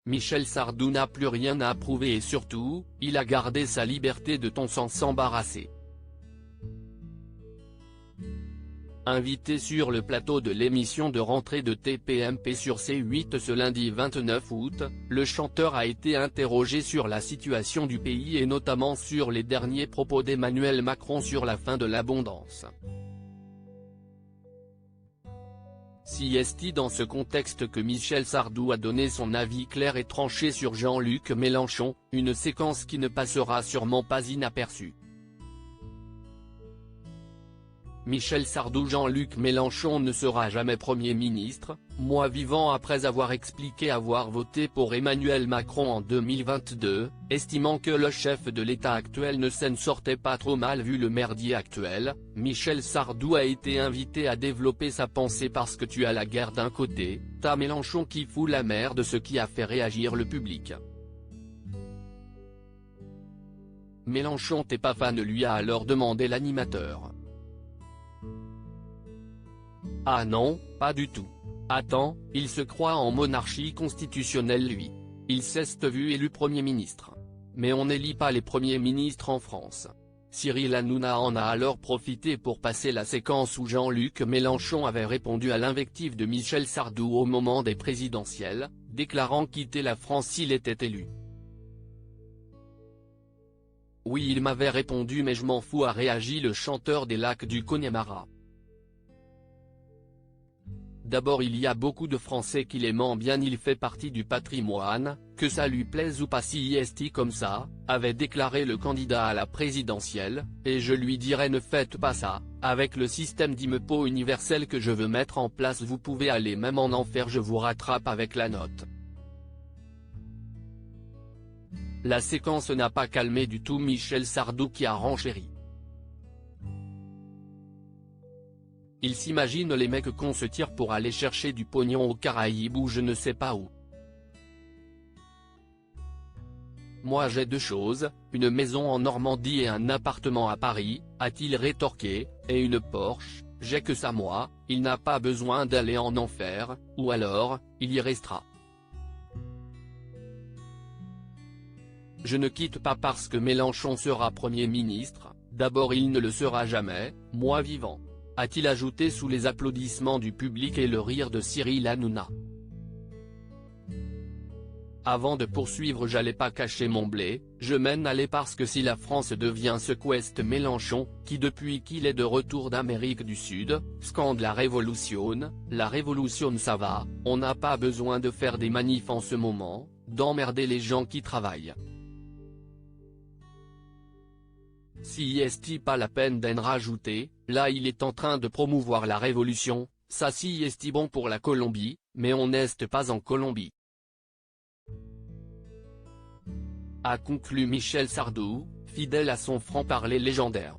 Michel Sardou n'a plus rien à prouver et surtout, il a gardé sa liberté de ton sans s'embarrasser. Invité sur le plateau de l'émission de rentrée de TPMP sur C8 ce lundi 29 août, le chanteur a été interrogé sur la situation du pays et notamment sur les derniers propos d'Emmanuel Macron sur la fin de l'abondance. C'est dans ce contexte que Michel Sardou a donné son avis clair et tranché sur Jean-Luc Mélenchon, une séquence qui ne passera sûrement pas inaperçue. Michel Sardou: Jean-Luc Mélenchon ne sera jamais Premier ministre, moi vivant, après avoir expliqué avoir voté pour Emmanuel Macron en 2022, estimant que le chef de l'État actuel ne s'en sortait pas trop mal vu le merdier actuel. Michel Sardou a été invité à développer sa pensée parce que tu as la guerre d'un côté, t'as Mélenchon qui fout la merde, ce qui a fait réagir le public. Mélenchon t'es pas fan, lui a alors demandé l'animateur. Ah non, pas du tout. Attends, il se croit en monarchie constitutionnelle lui. Il s'est vu élu Premier ministre. Mais on n'élit pas les premiers ministres en France. Cyril Hanouna en a alors profité pour passer la séquence où Jean-Luc Mélenchon avait répondu à l'invective de Michel Sardou au moment des présidentielles, déclarant quitter la France s'il était élu. Oui, il m'avait répondu mais je m'en fous, a réagi le chanteur des Lacs du Connemara. D'abord, il y a beaucoup de Français qui l'aiment bien, il fait partie du patrimoine, que ça lui plaise ou pas. C'est comme ça, avait déclaré le candidat à la présidentielle, et je lui dirais ne faites pas ça, avec le système d'impôt universel que je veux mettre en place vous pouvez aller même en enfer, je vous rattrape avec la note. La séquence n'a pas calmé du tout Michel Sardou qui a renchéri. Il s'imagine les mecs qu'on se tire pour aller chercher du pognon aux Caraïbes ou je ne sais pas où. Moi j'ai deux choses, une maison en Normandie et un appartement à Paris, a-t-il rétorqué, et une Porsche, j'ai que ça moi, il n'a pas besoin d'aller en enfer, ou alors, il y restera. Je ne quitte pas parce que Mélenchon sera Premier ministre, d'abord il ne le sera jamais, moi vivant. A-t-il ajouté sous les applaudissements du public et le rire de Cyril Hanouna. Avant de poursuivre, j'allais pas cacher mon blé, je mène aller parce que si la France devient ce qu'ouest Mélenchon, qui depuis qu'il est de retour d'Amérique du Sud, scande la révolution ça va, on n'a pas besoin de faire des manifs en ce moment, d'emmerder les gens qui travaillent. Si est pas la peine d'en rajouter, là il est en train de promouvoir la révolution, ça si est bon pour la Colombie, mais on n'est pas en Colombie. A conclu Michel Sardou, fidèle à son franc-parler légendaire.